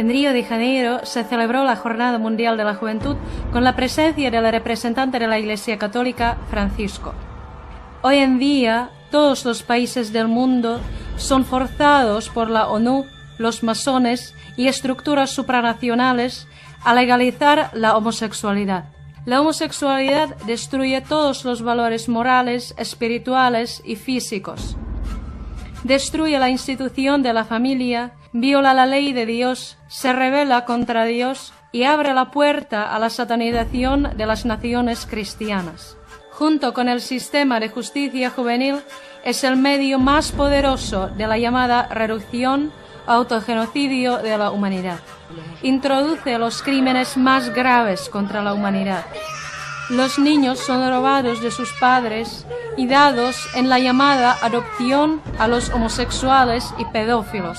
En Río de Janeiro se celebró la Jornada Mundial de la Juventud con la presencia del representante de la Iglesia Católica, Francisco. Hoy en día, todos los países del mundo son forzados por la ONU, los masones y estructuras supranacionales a legalizar la homosexualidad. La homosexualidad destruye todos los valores morales, espirituales y físicos. Destruye la institución de la familia, viola la ley de Dios, se rebela contra Dios y abre la puerta a la satanización de las naciones cristianas. Junto con el sistema de justicia juvenil, es el medio más poderoso de la llamada reducción o autogenocidio de la humanidad. Introduce los crímenes más graves contra la humanidad. Los niños son robados de sus padres y dados en la llamada adopción a los homosexuales y pedófilos.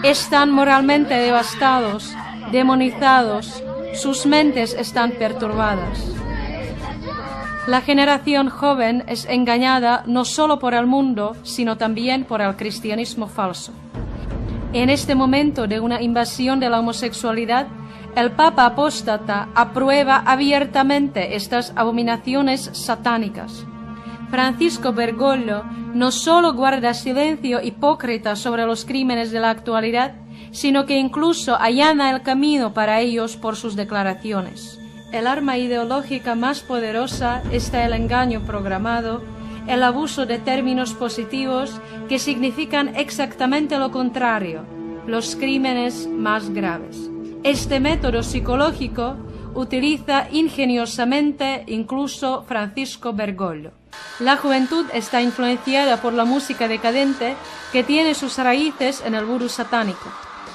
Están moralmente devastados, demonizados, sus mentes están perturbadas. La generación joven es engañada no solo por el mundo, sino también por el cristianismo falso. En este momento de una invasión de la homosexualidad, el Papa apóstata aprueba abiertamente estas abominaciones satánicas. Francisco Bergoglio no solo guarda silencio hipócrita sobre los crímenes de la actualidad, sino que incluso allana el camino para ellos por sus declaraciones. El arma ideológica más poderosa está el engaño programado, el abuso de términos positivos que significan exactamente lo contrario, los crímenes más graves. Este método psicológico utiliza ingeniosamente incluso Francisco Bergoglio. La juventud está influenciada por la música decadente que tiene sus raíces en el vudú satánico.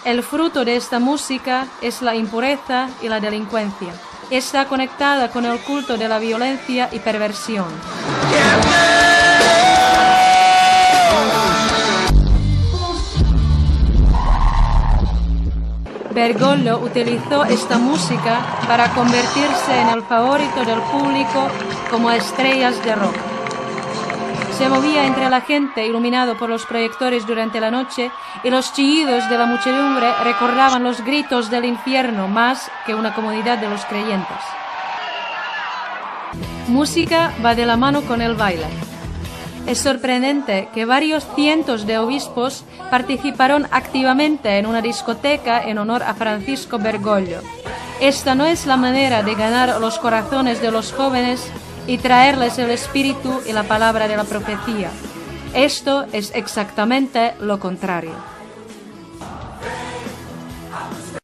El fruto de esta música es la impureza y la delincuencia. Está conectada con el culto de la violencia y perversión. Bergoglio utilizó esta música para convertirse en el favorito del público como estrellas de rock. Se movía entre la gente iluminado por los proyectores durante la noche y los chillidos de la muchedumbre recordaban los gritos del infierno más que una comunidad de los creyentes. Música va de la mano con el baile. Es sorprendente que varios cientos de obispos participaron activamente en una discoteca en honor a Francisco Bergoglio. Esta no es la manera de ganar los corazones de los jóvenes y traerles el espíritu y la palabra de la profecía. Esto es exactamente lo contrario.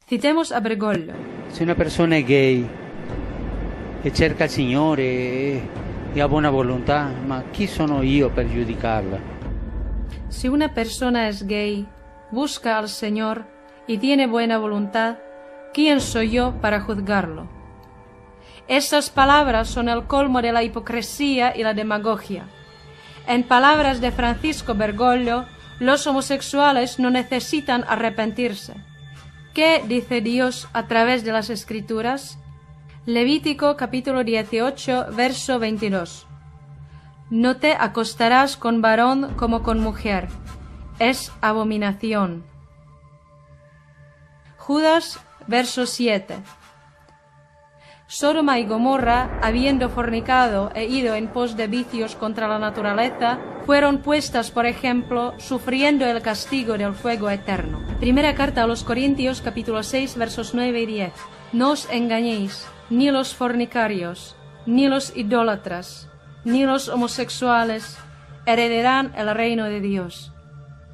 Citemos a Bergoglio. Se una persona è gay e cerca il Signore e ha buona volontà, ma chi sono io per giudicarla? Si una persona es gay, busca al Señor y tiene buena voluntad, ¿quién soy yo para juzgarlo? Estas palabras son el colmo de la hipocresía y la demagogia. En palabras de Francisco Bergoglio, los homosexuales no necesitan arrepentirse. ¿Qué dice Dios a través de las Escrituras? Levítico capítulo 18, verso 22. No te acostarás con varón como con mujer. Es abominación. Judas, verso 7. Sodoma y Gomorra, habiendo fornicado e ido en pos de vicios contra la naturaleza, fueron puestas, por ejemplo, sufriendo el castigo del fuego eterno. Primera carta a los Corintios, capítulo 6, versos 9 y 10. No os engañéis, ni los fornicarios, ni los idólatras, ni los homosexuales heredarán el reino de Dios.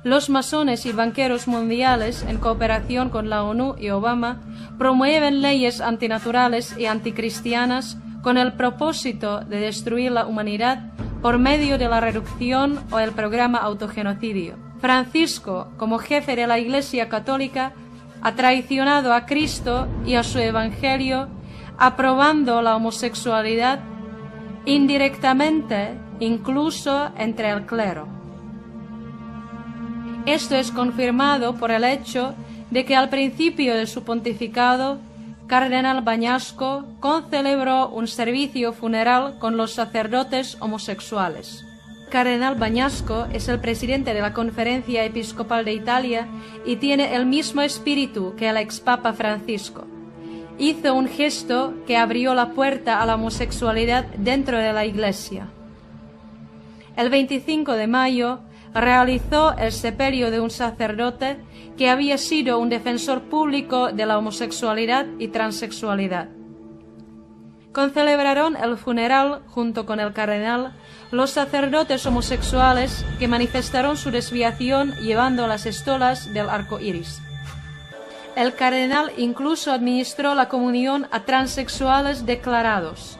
Los masones y banqueros mundiales, en cooperación con la ONU y Obama, promueven leyes antinaturales y anticristianas con el propósito de destruir la humanidad por medio de la reducción o el programa autogenocidio. Francisco, como jefe de la Iglesia Católica, ha traicionado a Cristo y a su Evangelio, aprobando la homosexualidad indirectamente, incluso entre el clero. Esto es confirmado por el hecho de que al principio de su pontificado, Cardenal Bañasco concelebró un servicio funeral con los sacerdotes homosexuales. Cardenal Bañasco es el presidente de la Conferencia Episcopal de Italia y tiene el mismo espíritu que el expapa Francisco. Hizo un gesto que abrió la puerta a la homosexualidad dentro de la Iglesia. El 25 de mayo realizó el sepelio de un sacerdote que había sido un defensor público de la homosexualidad y transexualidad. Concelebraron el funeral junto con el cardenal los sacerdotes homosexuales que manifestaron su desviación llevando las estolas del arco iris. El cardenal incluso administró la comunión a transexuales declarados.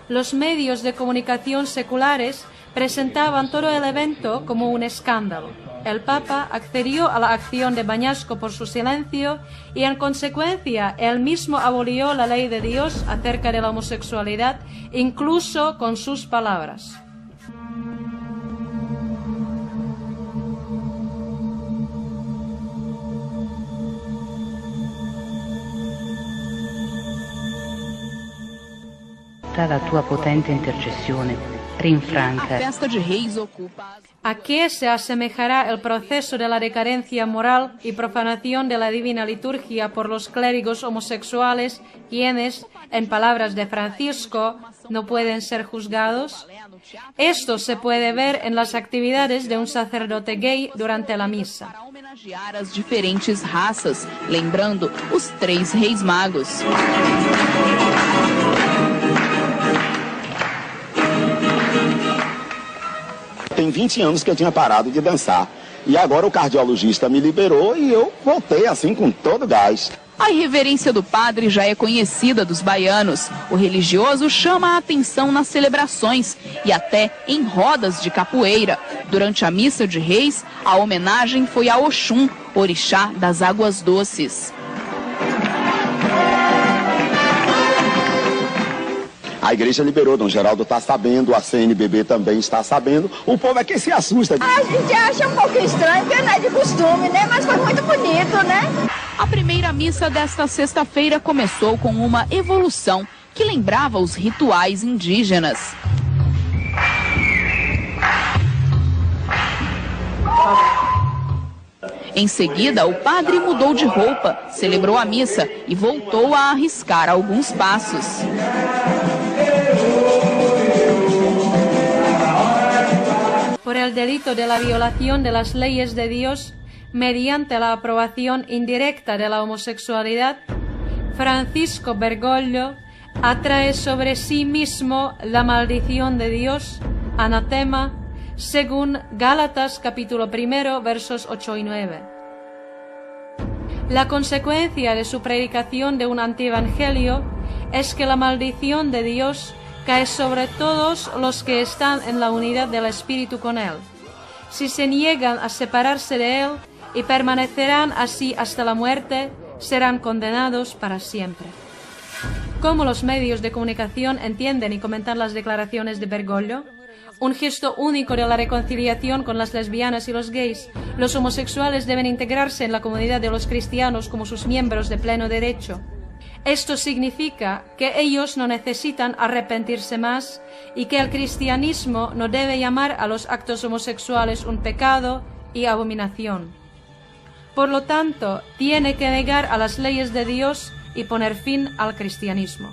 Los medios de comunicación seculares presentaban todo el evento como un escándalo. El Papa accedió a la acción de Bañasco por su silencio y, en consecuencia, él mismo abolió la ley de Dios acerca de la homosexualidad, incluso con sus palabras. La tua potente intercessione rinfranca. ¿A qué se asemejará el proceso de la decadencia moral y profanación de la divina liturgia por los clérigos homosexuales, quienes, en palabras de Francisco, no pueden ser juzgados? Esto se puede ver en las actividades de un sacerdote gay durante la misa. Para homenagear as diferentes raças, lembrando os 3 reis magos. Tem 20 anos que eu tinha parado de dançar. E agora o cardiologista me liberou e eu voltei assim com todo gás. A irreverência do padre já é conhecida dos baianos. O religioso chama a atenção nas celebrações e até em rodas de capoeira. Durante a missa de reis, a homenagem foi a Oxum, orixá das águas doces. A igreja liberou, Dom Geraldo está sabendo, a CNBB também está sabendo. O povo é que se assusta. A gente acha um pouco estranho, porque não é de costume, né? Mas foi muito bonito, né? A primeira missa desta sexta-feira começou com uma evolução que lembrava os rituais indígenas. Em seguida, o padre mudou de roupa, celebrou a missa e voltou a arriscar alguns passos. Por el delito de la violación de las leyes de Dios, mediante la aprobación indirecta de la homosexualidad, Francisco Bergoglio atrae sobre sí mismo la maldición de Dios, anatema, según Gálatas capítulo 1, versos 8 y 9. La consecuencia de su predicación de un antievangelio es que la maldición de Dios cae sobre todos los que están en la unidad del Espíritu con Él. Si se niegan a separarse de Él y permanecerán así hasta la muerte, serán condenados para siempre. ¿Cómo los medios de comunicación entienden y comentan las declaraciones de Bergoglio? Un gesto único de la reconciliación con las lesbianas y los gays. Los homosexuales deben integrarse en la comunidad de los cristianos como sus miembros de pleno derecho. Esto significa que ellos no necesitan arrepentirse más y que el cristianismo no debe llamar a los actos homosexuales un pecado y abominación. Por lo tanto, tiene que negar a las leyes de Dios y poner fin al cristianismo.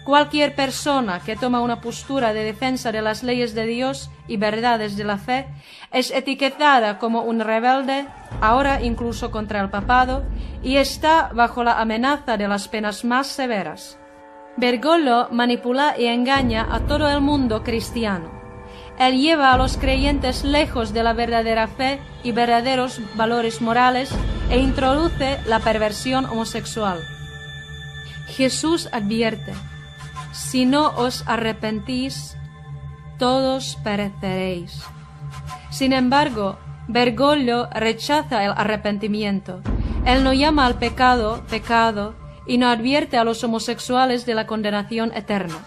Cualquier persona que toma una postura de defensa de las leyes de Dios y verdades de la fe es etiquetada como un rebelde, ahora incluso contra el papado, y está bajo la amenaza de las penas más severas. Bergoglio manipula y engaña a todo el mundo cristiano. Él lleva a los creyentes lejos de la verdadera fe y verdaderos valores morales e introduce la perversión homosexual. Jesús advierte: si no os arrepentís, todos pereceréis. Sin embargo, Bergoglio rechaza el arrepentimiento. Él no llama al pecado, pecado, y no advierte a los homosexuales de la condenación eterna.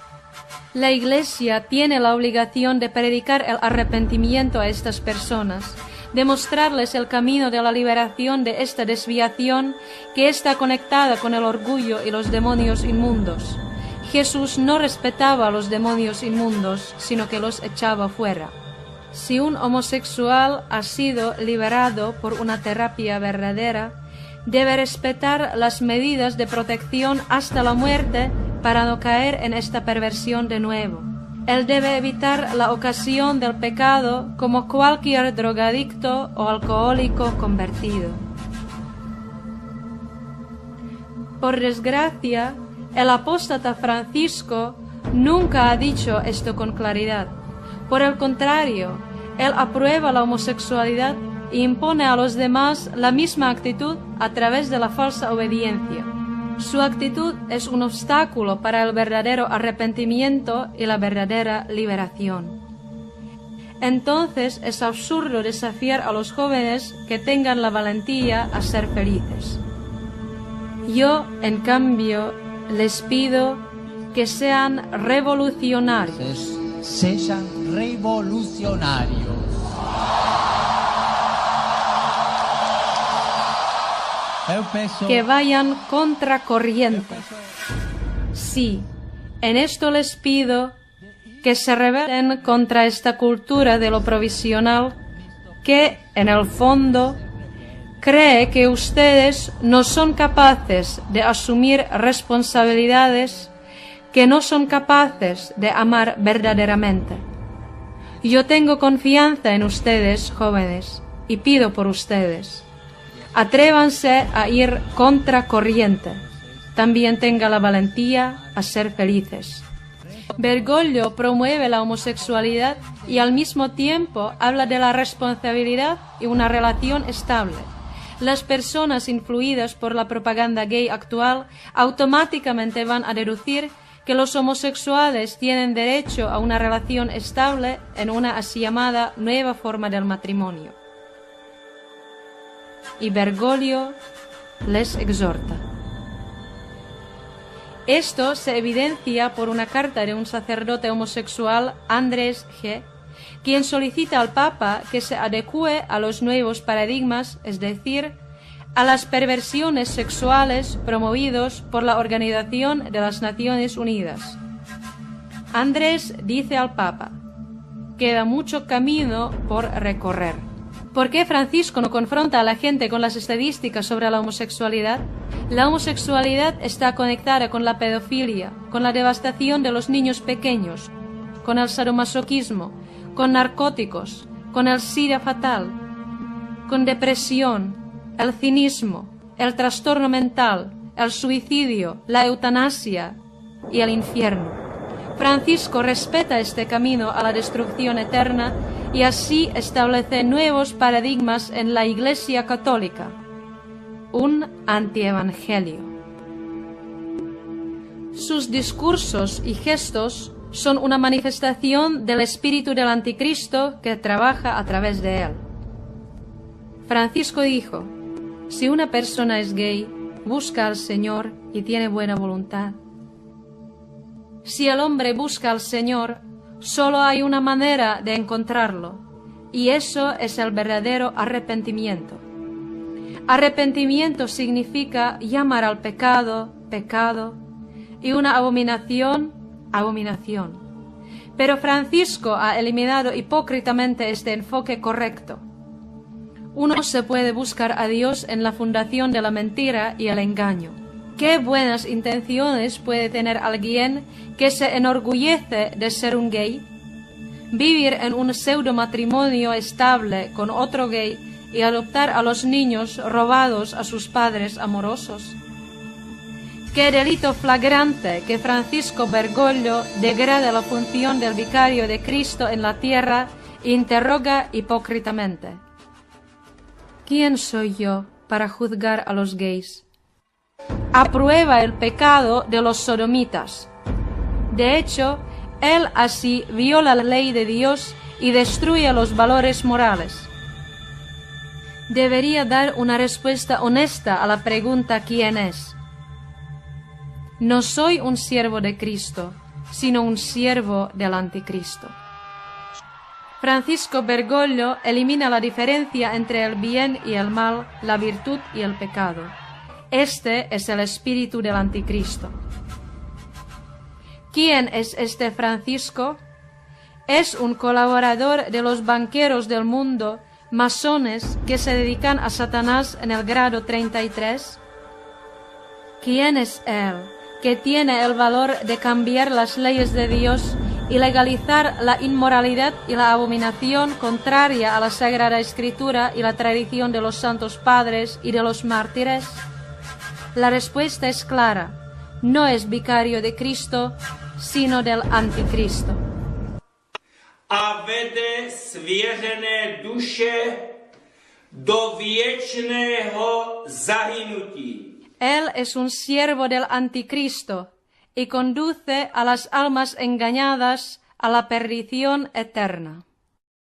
La Iglesia tiene la obligación de predicar el arrepentimiento a estas personas, de mostrarles el camino de la liberación de esta desviación que está conectada con el orgullo y los demonios inmundos. Jesús no respetaba a los demonios inmundos, sino que los echaba fuera. Si un homosexual ha sido liberado por una terapia verdadera, debe respetar las medidas de protección hasta la muerte para no caer en esta perversión de nuevo. Él debe evitar la ocasión del pecado como cualquier drogadicto o alcohólico convertido. Por desgracia, el apóstata Francisco nunca ha dicho esto con claridad. Por el contrario, él aprueba la homosexualidad e impone a los demás la misma actitud a través de la falsa obediencia. Su actitud es un obstáculo para el verdadero arrepentimiento y la verdadera liberación. Entonces es absurdo desafiar a los jóvenes que tengan la valentía a ser felices. Yo, en cambio, les pido que sean revolucionarios. Sean revolucionarios. Que vayan contra corriente. Sí, en esto les pido que se rebelen contra esta cultura de lo provisional que, en el fondo, cree que ustedes no son capaces de asumir responsabilidades, que no son capaces de amar verdaderamente. Yo tengo confianza en ustedes, jóvenes, y pido por ustedes. Atrévanse a ir contra corriente. También tenga la valentía a ser felices. Bergoglio promueve la homosexualidad y al mismo tiempo habla de la responsabilidad y una relación estable. Las personas influidas por la propaganda gay actual automáticamente van a deducir que los homosexuales tienen derecho a una relación estable en una así llamada nueva forma del matrimonio. Y Bergoglio les exhorta. Esto se evidencia por una carta de un sacerdote homosexual, Andrés G., quien solicita al Papa que se adecue a los nuevos paradigmas, es decir, a las perversiones sexuales promovidos por la Organización de las Naciones Unidas. Andrés dice al Papa: queda mucho camino por recorrer. ¿Por qué Francisco no confronta a la gente con las estadísticas sobre la homosexualidad? La homosexualidad está conectada con la pedofilia, con la devastación de los niños pequeños, con el sadomasoquismo, con narcóticos, con el SIDA fatal, con depresión, el cinismo, el trastorno mental, el suicidio, la eutanasia y el infierno. Francisco respeta este camino a la destrucción eterna y así establece nuevos paradigmas en la Iglesia Católica, un antievangelio. Sus discursos y gestos son una manifestación del espíritu del anticristo que trabaja a través de él. Francisco dijo: si una persona es gay, busca al Señor y tiene buena voluntad. Si el hombre busca al Señor, solo hay una manera de encontrarlo, y eso es el verdadero arrepentimiento. Arrepentimiento significa llamar al pecado, pecado, y una abominación, abominación. Pero Francisco ha eliminado hipócritamente este enfoque correcto. Uno se puede buscar a Dios en la fundación de la mentira y el engaño. ¿Qué buenas intenciones puede tener alguien que se enorgullece de ser un gay? Vivir en un pseudo matrimonio estable con otro gay y adoptar a los niños robados a sus padres amorosos. Qué delito flagrante que Francisco Bergoglio degrade la función del vicario de Cristo en la tierra e interroga hipócritamente: ¿quién soy yo para juzgar a los gays? Aprueba el pecado de los sodomitas. De hecho, él así viola la ley de Dios y destruye los valores morales. Debería dar una respuesta honesta a la pregunta ¿quién es? No soy un siervo de Cristo, sino un siervo del anticristo. Francisco Bergoglio elimina la diferencia entre el bien y el mal, la virtud y el pecado. Este es el espíritu del anticristo. ¿Quién es este Francisco? Es un colaborador de los banqueros del mundo, masones que se dedican a Satanás en el grado 33. ¿Quién es él que tiene el valor de cambiar las leyes de Dios y legalizar la inmoralidad y la abominación contraria a la Sagrada Escritura y la tradición de los santos padres y de los mártires? La respuesta es clara: no es vicario de Cristo, sino del anticristo. A vede svěřené duše do věčného zahynutí. Él es un siervo del anticristo y conduce a las almas engañadas a la perdición eterna.